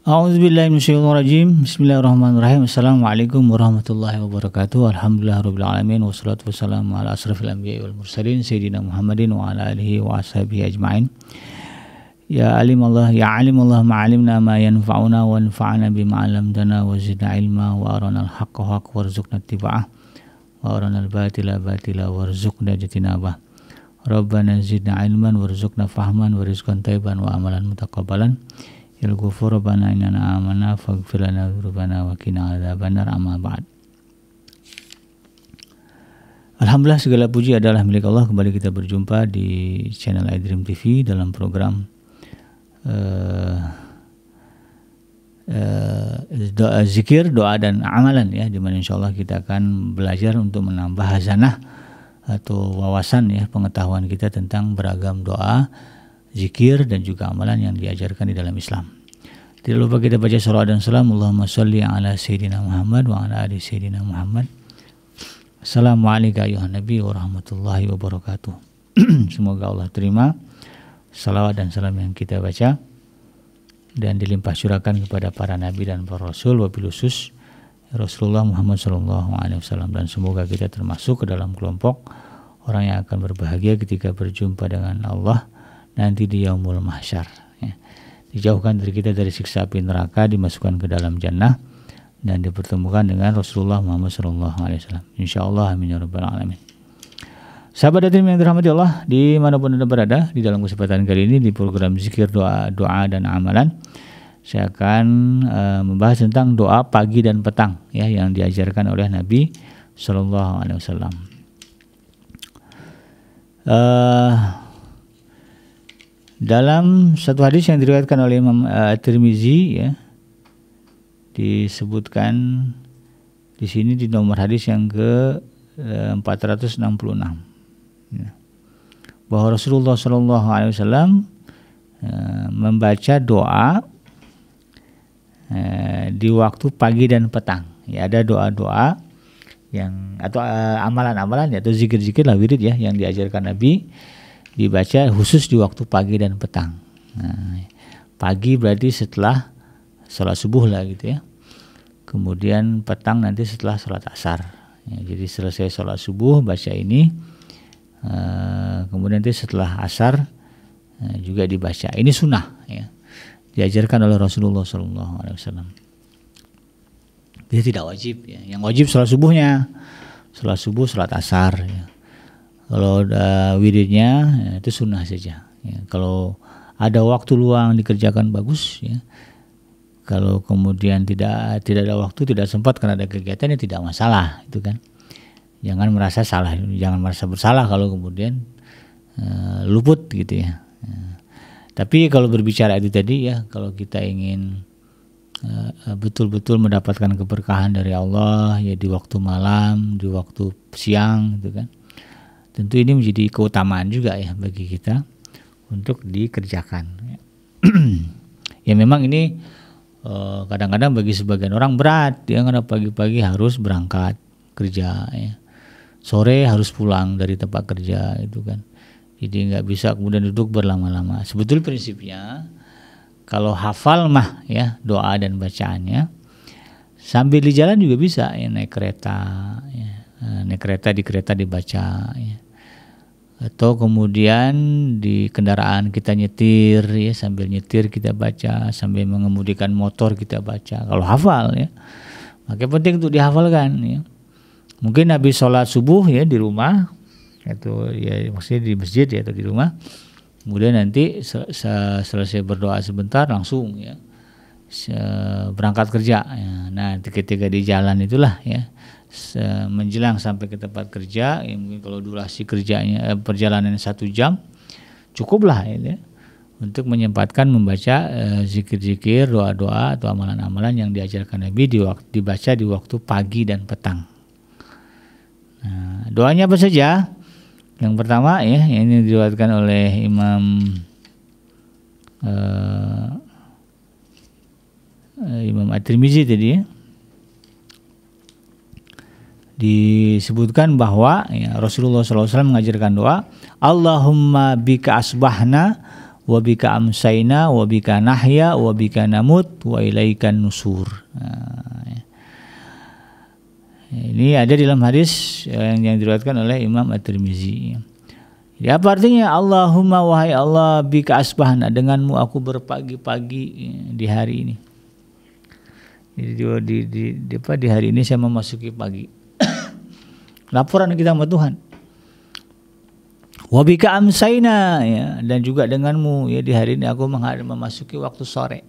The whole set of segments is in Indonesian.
A'udzubillahi minasyaitonirrajim. Bismillahirrahmanirrahim. Assalamualaikum warahmatullahi wabarakatuh. Alhamdulillahirabbil alamin wassalatu wassalamu ala asrofil anbiya'i wal mursalin sayyidina Muhammadin wa ala alihi wa ashabihi ajmain. Ya alim Allah ma'alimna ma yanfa'una wa anfa'na bima 'allamtana wa zidna ilma wa arana al-haqqa haqqa warzuqna ittiba'ah wa arana al-batila batila warzuqna ijtinabah. Rabbana zidna ilman warzuqna fahman wa rizqan thayyiban wa amalan mutaqabbalan. Ya ghafur rabbana innana amanna faghfir lana dzunubana wa qina adzabannar amma ba'd. Alhamdulillah, segala puji adalah milik Allah. Kembali kita berjumpa di channel iDream TV dalam program zikir, doa dan amalan, ya, di mana insyaallah kita akan belajar untuk menambah hazanah atau wawasan, ya, pengetahuan kita tentang beragam doa, zikir dan juga amalan yang diajarkan di dalam Islam. Tidak lupa kita baca salawat dan salam. Allahumma sholli ala sayyidina Muhammad wa ala ali sayyidina Muhammad. Assalamualaikum ayuhan nabi wa rahmatullahi wabarakatuh. Semoga Allah terima salawat dan salam yang kita baca dan dilimpah curahkan kepada para nabi dan para rasul, wabil khusus Rasulullah Muhammad SAW, dan semoga kita termasuk ke dalam kelompok orang yang akan berbahagia ketika berjumpa dengan Allah nanti di yaumul mahsyar, ya. Dijauhkan dari kita dari siksa api neraka, dimasukkan ke dalam jannah dan dipertemukan dengan Rasulullah Muhammad SAW. Insyaallah, amin ya rabbal alamin. Sahabat hadirin yang dirahmati Allah, dimanapun Anda berada, di dalam kesempatan kali ini di program zikir, doa dan amalan, saya akan membahas tentang doa pagi dan petang, ya, yang diajarkan oleh Nabi SAW. Dalam satu hadis yang diriwayatkan oleh Imam Tirmizi, ya, disebutkan di sini di nomor hadis yang ke 466, ya, bahwa Rasulullah SAW membaca doa di waktu pagi dan petang. Ya, ada doa-doa yang atau amalan-amalan, atau zikir-zikir lah, wirid, ya, yang diajarkan Nabi dibaca khusus di waktu pagi dan petang. Nah, pagi berarti setelah sholat subuh lah, gitu, ya. Kemudian petang nanti setelah sholat asar. Ya, jadi selesai sholat subuh baca ini, kemudian nanti setelah asar juga dibaca. Ini sunnah, ya, diajarkan oleh Rasulullah SAW. Dia tidak wajib, ya. Yang wajib sholat subuhnya, sholat subuh, sholat asar, ya. Kalau wiridnya, ya, itu sunnah saja, ya. Kalau ada waktu luang dikerjakan bagus, ya. Kalau kemudian tidak ada waktu, tidak sempat karena ada kegiatan, ya tidak masalah, itu kan. Jangan merasa salah, jangan merasa bersalah kalau kemudian luput, gitu, ya. Tapi kalau berbicara itu tadi, ya, kalau kita ingin betul-betul mendapatkan keberkahan dari Allah, ya, di waktu malam, di waktu siang, gitu kan. Tentu ini menjadi keutamaan juga, ya, bagi kita untuk dikerjakan. Ya, memang ini kadang-kadang bagi sebagian orang berat, ya, karena pagi-pagi harus berangkat kerja, ya. Sore harus pulang dari tempat kerja, itu kan. Jadi nggak bisa kemudian duduk berlama-lama. Sebetulnya prinsipnya kalau hafal mah, ya, doa dan bacaannya sambil di jalan juga bisa, ya, naik kereta, ya. Naik kereta, di kereta dibaca, ya. Atau kemudian di kendaraan kita nyetir, ya, sambil nyetir kita baca, sambil mengemudikan motor kita baca. Kalau hafal, ya, maka penting untuk dihafalkan, ya. Mungkin habis sholat subuh, ya, di rumah, atau, ya, maksudnya di masjid, ya, atau di rumah. Kemudian nanti selesai berdoa sebentar langsung, ya, berangkat kerja, ya. Nah, ketika di jalan itulah, ya, menjelang sampai ke tempat kerja, ya, mungkin kalau durasi kerjanya perjalanan 1 jam cukuplah, ya, untuk menyempatkan membaca zikir-zikir, doa-doa atau amalan-amalan yang diajarkan Nabi dibaca di waktu pagi dan petang. Nah, doanya apa saja? Yang pertama, ya, ini diriwayatkan oleh Imam At-Tirmizi tadi, ya. Disebutkan bahwa, ya, Rasulullah SAW mengajarkan doa, Allahumma bika asbahna wa bika amsayna wa bika nahya wa bika namut wa ilaikan nusur. Ini ada dalam hadis yang diriwayatkan oleh Imam At-Tirmizi. Ya, apa artinya? Allahumma, wahai Allah, bika asbahna, denganmu aku berpagi-pagi di hari ini. Di hari ini saya memasuki pagi. Laporan kita sama Tuhan. Wa bika amsayna, ya, dan juga denganmu, ya, di hari ini aku memasuki waktu sore.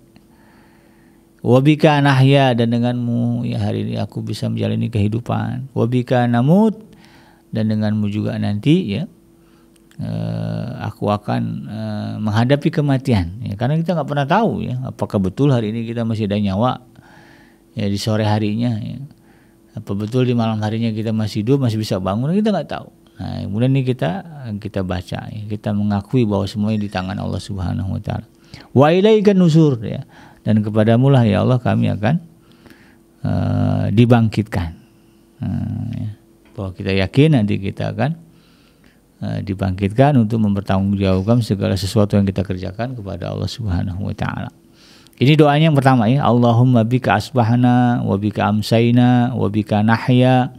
Wabika nahya, dan denganmu, ya, hari ini aku bisa menjalani kehidupan. Wabika namut, dan denganmu juga nanti, ya, aku akan menghadapi kematian, ya, karena kita nggak pernah tahu, ya, apakah betul hari ini kita masih ada nyawa, ya, di sore harinya, ya, apa betul di malam harinya kita masih hidup, masih bisa bangun, kita nggak tahu. Nah, kemudian ini kita baca, ya, kita mengakui bahwa semuanya di tangan Allah Subhanahu Wa Taala. Wa ilaikan nusur, ya. Dan kepadamu lah, ya Allah, kami akan dibangkitkan. Ya. Bahwa kita yakin nanti kita akan dibangkitkan untuk mempertanggungjawabkan segala sesuatu yang kita kerjakan kepada Allah Subhanahu Wa Taala. Ini doanya yang pertama, ya. Allahumma bika asbahna wa bika amsayna wa bika nahya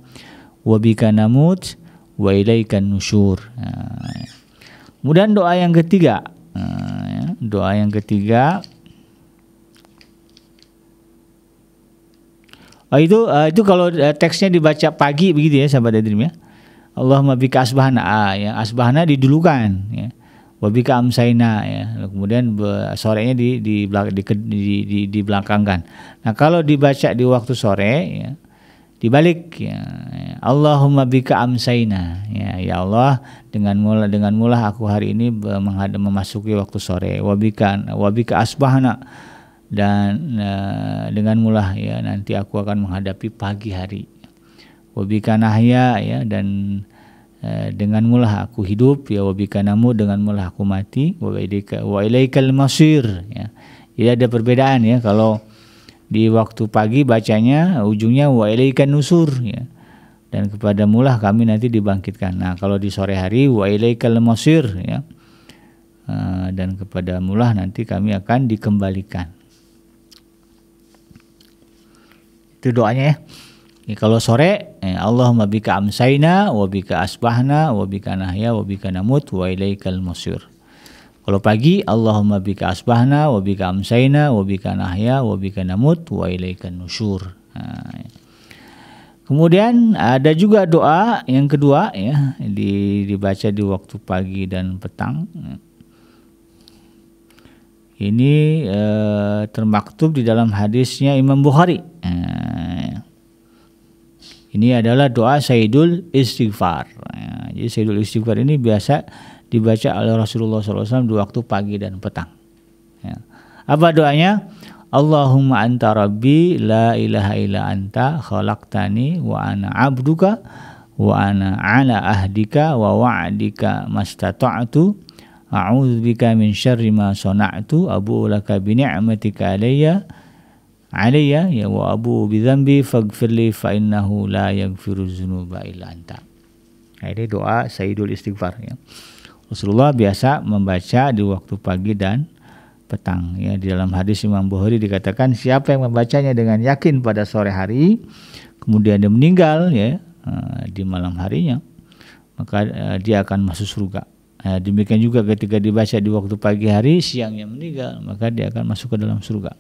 wa bika namut wa ilaikan nusyur. Kemudian doa yang ketiga, doa yang ketiga, itu kalau teksnya dibaca pagi begitu, ya, sahabat Adrim, ya. Allahumma bika asbahna, ya, asbahna didulukan, ya. Wa bika amsayna, ya. Kemudian sorenya dibelakangkan. Nah, kalau dibaca di waktu sore, ya, dibalik, ya. Allahumma bika amsayna, ya Allah, dengan mulah aku hari ini memasuki waktu sore. Wa bika asbahna, dan dengan mulah, ya, nanti aku akan menghadapi pagi hari. Wabika nahya, ya, dan dengan mulah aku hidup, ya. Wabika namu, dengan mulah aku mati. Wa ilaikal masir, ya. Jadi ada perbedaan, ya, kalau di waktu pagi bacanya ujungnya wa ilaikan nusur, ya, dan kepada mulah kami nanti dibangkitkan. Nah, kalau di sore hari wa ilaikal masir, ya, dan kepada mulah nanti kami akan dikembalikan. Itu doanya, ya. Kalau sore, Allahumma bika amsayna wa bika asbahna wa bika nahya wa bika namut wa ilaikal masir. Kalau pagi, Allahumma bika asbahna wa bika amsayna wa bika nahya wa bika namut wa ilaikan nusyur. Kemudian ada juga doa yang kedua, ya, dibaca di waktu pagi dan petang. Ini termaktub di dalam hadisnya Imam Bukhari. Ini adalah doa Sayyidul Istighfar. Jadi Sayyidul Istighfar ini biasa dibaca oleh Rasulullah SAW di waktu pagi dan petang. Ya. Apa doanya? Allahumma anta rabbi la ilaha illa anta khalaqtani wa ana abduka wa ana ala ahdika wa wa'dika mastata'tu a'udzubika min syarri ma sana'tu abu'u laka bi ni'matika alayya ya wa abu bi dzambi faghfirli fa innahu la yaghfiru dzunuba illa anta. Nah, ini doa Sayyidul Istighfar, ya. Rasulullah biasa membaca di waktu pagi dan petang, ya. Di dalam hadis Imam Bukhari dikatakan siapa yang membacanya dengan yakin pada sore hari kemudian dia meninggal, ya, di malam harinya, maka dia akan masuk surga. Demikian juga ketika dibaca di waktu pagi hari, siangnya meninggal, maka dia akan masuk ke dalam surga.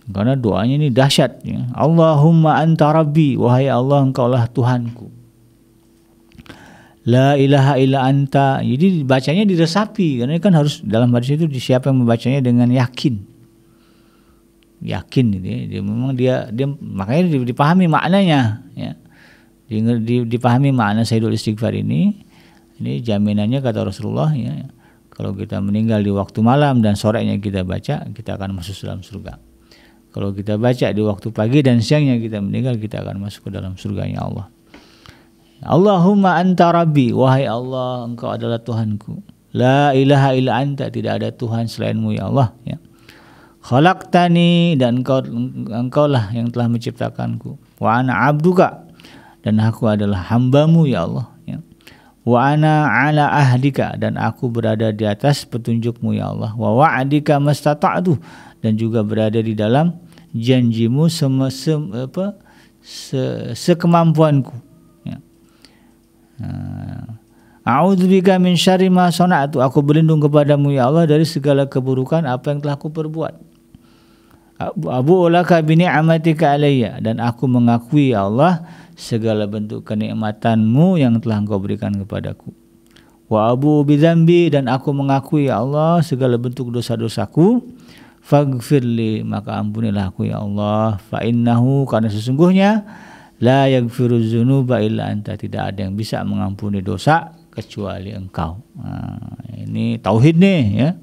Karena doanya ini dahsyat, ya. Allahumma anta rabbi, wahai Allah, engkaulah Tuhanku. La ilaha illa anta. Jadi bacanya diresapi, karena kan harus dalam hadis itu siapa yang membacanya dengan yakin. Yakin, dia memang dia makanya dipahami maknanya, ya. Dipahami makna Sayyidul Istighfar ini jaminannya kata Rasulullah, ya. Kalau kita meninggal di waktu malam dan sorenya kita baca, kita akan masuk dalam surga. Kalau kita baca di waktu pagi dan siangnya kita meninggal, kita akan masuk ke dalam surganya Allah. Allahumma anta rabbi, wahai Allah, engkau adalah Tuhanku. La ilaha illa anta, tidak ada Tuhan selainmu, ya Allah, ya. Khalaqtani, dan engkaulah yang telah menciptakanku. Wa ana abduka, dan aku adalah hambamu, ya Allah, ya. wa ana ala ahdika, dan aku berada di atas petunjukmu ya Allah, wa wa'adika mastata'tu, dan juga berada di dalam janjimu sekemampuanku. Ya. A'udzubika min syarri ma sana'tu, aku berlindung kepadamu ya Allah dari segala keburukan apa yang telah aku perbuat. Abu'u laka bi ni'matika alayya, dan aku mengakui ya Allah segala bentuk kenikmatanmu yang telah engkau berikan kepadaku. Wa abu'u bi dzambi, dan aku mengakui ya Allah segala bentuk dosa-dosaku. Faghfirli, maka ampunilah aku ya Allah. Fa innahu, karena sesungguhnya la yaghfiru dzunuba illa anta, tidak ada yang bisa mengampuni dosa kecuali engkau. Nah, ini tauhid nih ya.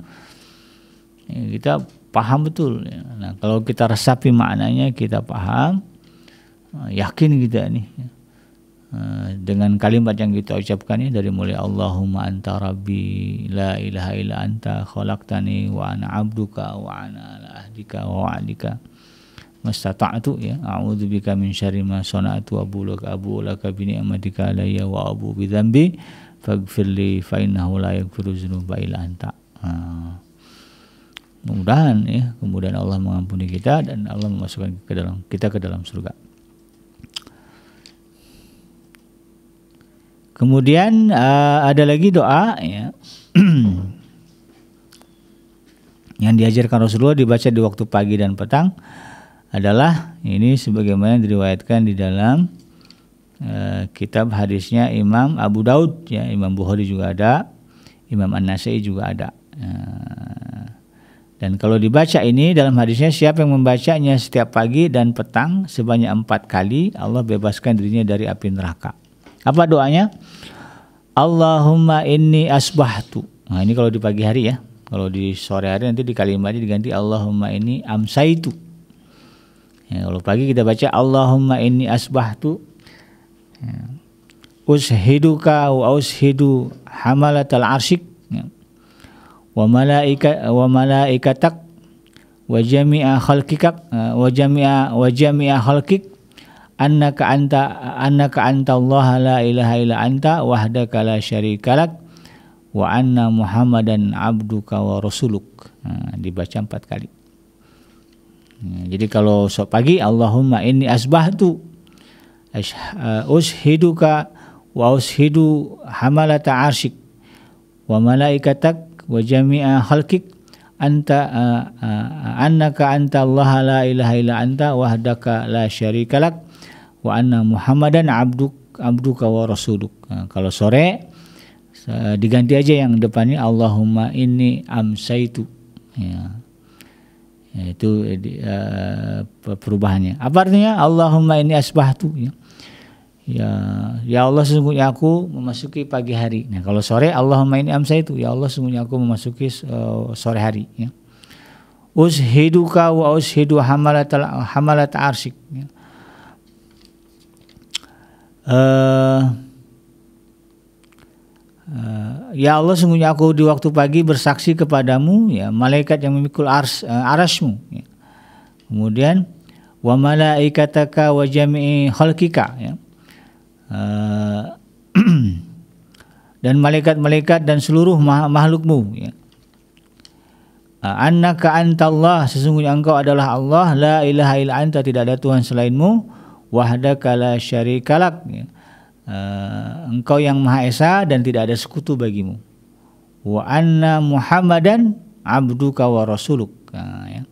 Kita paham betul ya. Nah, kalau kita resapi maknanya, kita paham, yakin kita nih ya. Dengan kalimat yang kita ucapkan ini dari mulai Allahumma anta rabbi la ilaha illa anta khalaqtani wa ana abduka wa ana ala ahdika wa wa'dika mastata'tu ya, a'udzubika min syarri ma sana'tu wa abu'u laka bi ni'matika alayya wa abu'u bi dzambi faghfirli fa innahu la yaghfiru dzunuba illa anta. Mudah-mudahan ya, kemudian Allah mengampuni kita dan Allah memasukkan kita ke dalam surga. Kemudian ada lagi doa ya yang diajarkan Rasulullah dibaca di waktu pagi dan petang, adalah ini sebagaimana diriwayatkan di dalam kitab hadisnya Imam Abu Daud ya, Imam Bukhari juga ada, Imam An-Nasai juga ada. Dan kalau dibaca ini dalam hadisnya, siapa yang membacanya setiap pagi dan petang sebanyak 4 kali, Allah bebaskan dirinya dari api neraka. Apa doanya? Allahumma inni asbahtu. Nah, ini kalau di pagi hari ya. Kalau di sore hari nanti di kalimatnya diganti Allahumma inni amsaitu. Ya, kalau pagi kita baca Allahumma inni asbahtu ya, ushiduka wa ushidu hamalatal arsyik ya, wa malaikatak wa jami'a khalqikak wa jami'a khalqik annaka anta Allah la ilaha illa anta wahdaka la syarikalak wa anna Muhammadan abduka wa rasuluk. Dibaca 4 kali. Jadi kalau esok pagi Allahumma inni asbahtu ushiduka wa ushidu hamalata arsyik wa malaikatak wa jami'a khalqik annaka anta Allah la ilaha illa anta wahdaka la syarikalak wa anna Muhammadan abduka wa rasuluk. Kalau sore diganti aja yang depannya Allahumma inni amsaitu ya. Itu perubahannya. Apa artinya Allahumma inni asbahtu ya. Ya Allah, sesungguhnya aku memasuki pagi hari. Nah, kalau sore Allahumma inni amsaitu, ya Allah sesungguhnya aku memasuki sore hari ya. Ushiduka wa ushidu hamalat arsyik ya. Ya Allah, sungguhnya aku di waktu pagi bersaksi kepadamu ya, malaikat yang memikul arasmu ya. Kemudian wa malaikataka wa jami'i khalqika ya. Dan malaikat-malaikat dan seluruh makhlukmu ya. Annaka antallah, sesungguhnya engkau adalah Allah, la ilaha illa anta, tidak ada Tuhan selainmu, wahdaka la syarikalak ya. Engkau yang Maha Esa dan tidak ada sekutu bagimu. Wa anna Muhammadan abduka wa rasuluk ya.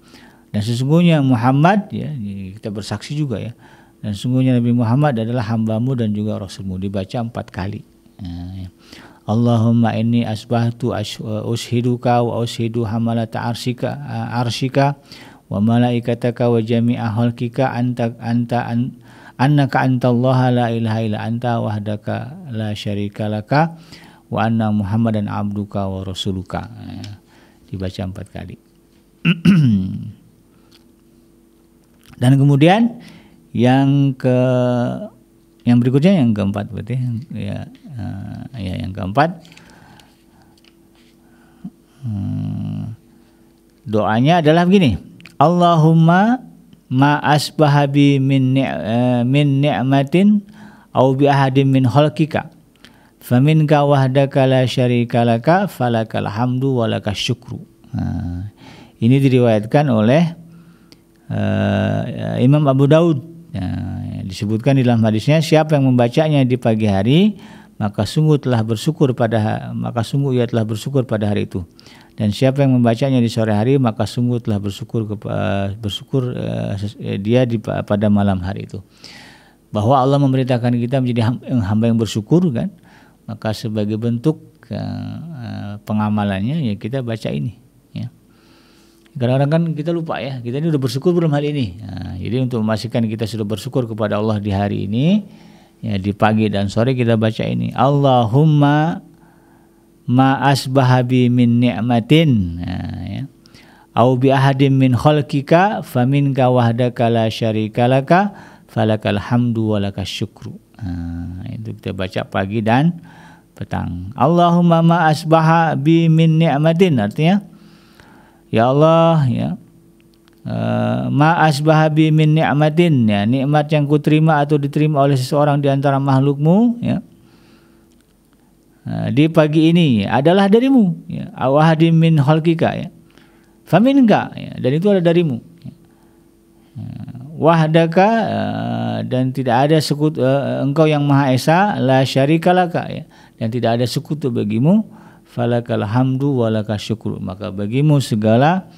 Dan sesungguhnya Muhammad ya, kita bersaksi juga ya, dan sesungguhnya Nabi Muhammad adalah hambamu dan juga rasulmu. Dibaca 4 kali ya. Allahumma inni asbahtu ushiduka wa ushidu hamalata arsyika wa malaikataka wa jami'a khalqika annaka antallaha la ilaha illa anta wahdaka la syarika laka wa anna Muhammadan abduka wa rasuluka. Dibaca 4 kali. Dan kemudian yang berikutnya yang keempat berarti ya, yang keempat doanya adalah begini. Allahumma ma asbahabi min ni'matin aw bi ahadin min khalqika faminka wahdaka la syarika laka falakal hamdu walakas syukru. Ini diriwayatkan oleh Imam Abu Daud. Disebutkan di dalam hadisnya, siapa yang membacanya di pagi hari maka sungguh ia telah bersyukur pada hari itu. Dan siapa yang membacanya di sore hari maka sungguh telah bersyukur dia pada malam hari itu. Bahwa Allah memerintahkan kita menjadi hamba yang bersyukur kan, maka sebagai bentuk pengamalannya ya kita baca ini. Ya. Kadang-kadang kan kita lupa ya, kita ini udah bersyukur belum hari ini. Jadi untuk memastikan kita sudah bersyukur kepada Allah di hari ini, ya di pagi dan sore kita baca ini. Allahumma ma asbahabi min ni'matin, ya. Au bi ahadim min khalqika faminka wahdaka la syarika laka falakal hamdu walakas syukru. Itu kita baca pagi dan petang. Allahumma ma asbaha bi min ni'matin, artinya ya Allah, ya ma asbaha bi min ni'matin, ya nikmat yang kuterima atau diterima oleh seseorang di antara makhlukmu, ya di pagi ini adalah darimu, ya awahadim min khalqika, ya faminka, ya dan itu adalah darimu, ya. Wahdaka, dan tidak ada sekutu, engkau yang Maha Esa, la syarika laka, ya dan tidak ada sekutu bagimu, falakal hamdu walakas syukur, maka bagimu segala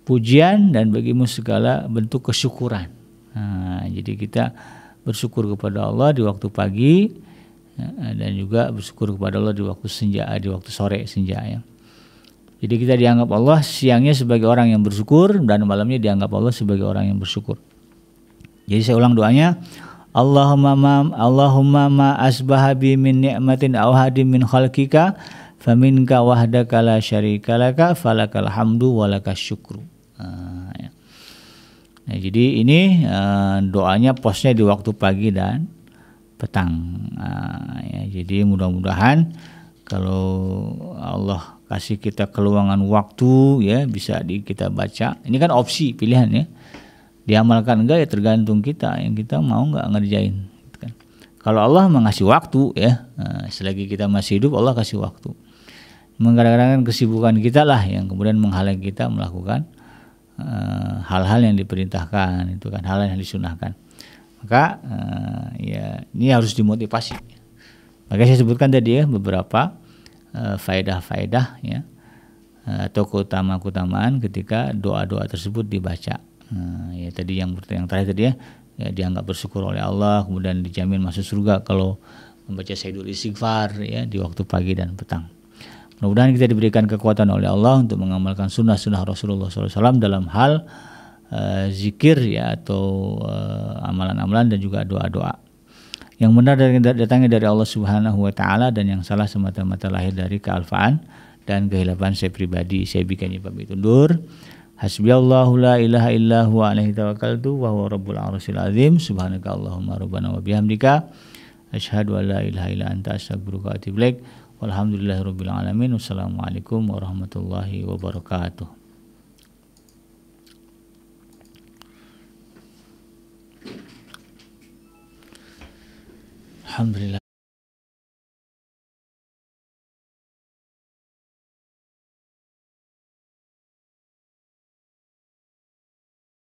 pujian dan bagimu segala bentuk kesyukuran. Jadi kita bersyukur kepada Allah di waktu pagi, dan juga bersyukur kepada Allah di waktu senja, di waktu sore senja, ya. Jadi kita dianggap Allah siangnya sebagai orang yang bersyukur dan malamnya dianggap Allah sebagai orang yang bersyukur. Jadi saya ulang doanya, Allahumma ma asbaha bi min ni'matin aw hadim min khalqika faminka wahdaka la syarika laka falakal hamdu walakas syukru. Ya. Nah, jadi ini doanya posnya di waktu pagi dan petang. Ya, jadi mudah-mudahan kalau Allah kasih kita keluangan waktu, ya bisa kita baca. Ini kan opsi pilihan, ya. Diamalkan enggak ya tergantung kita, yang kita mau enggak ngerjain, gitu kan. Kalau Allah mengasih waktu, ya, selagi kita masih hidup Allah kasih waktu. Kadang-kadang kesibukan kita lah yang kemudian menghalangi kita melakukan hal-hal yang diperintahkan, itu kan hal yang disunahkan. Maka ya ini harus dimotivasi. Maka saya sebutkan tadi ya beberapa faedah-faedah, ya, atau keutamaan ketika doa-doa tersebut dibaca. Ya tadi yang terakhir tadi ya dianggap bersyukur oleh Allah, kemudian dijamin masuk surga kalau membaca Sayyidul Istighfar, ya di waktu pagi dan petang. Mudah-mudahan kita diberikan kekuatan oleh Allah untuk mengamalkan sunnah-sunnah Rasulullah SAW dalam hal zikir, ya atau amalan-amalan dan juga doa-doa yang benar datangnya dari Allah Subhanahu wa taala, dan yang salah semata-mata lahir dari kealfaan dan kehilapan saya pribadi. Saya bikin pamit undur. Hasbiyallahu la ilaha illa huwa alaihi tawakkaltu wa huwa rabbul arsyil azim. Subhanaka Allahumma rabbana wa bihamdika asyhadu an la ilaha illa anta astaghfiruka wa atubu ilaik. Walhamdulillahirabbil alamin. Wassalamualaikum warahmatullahi wabarakatuh. Alhamdulillah.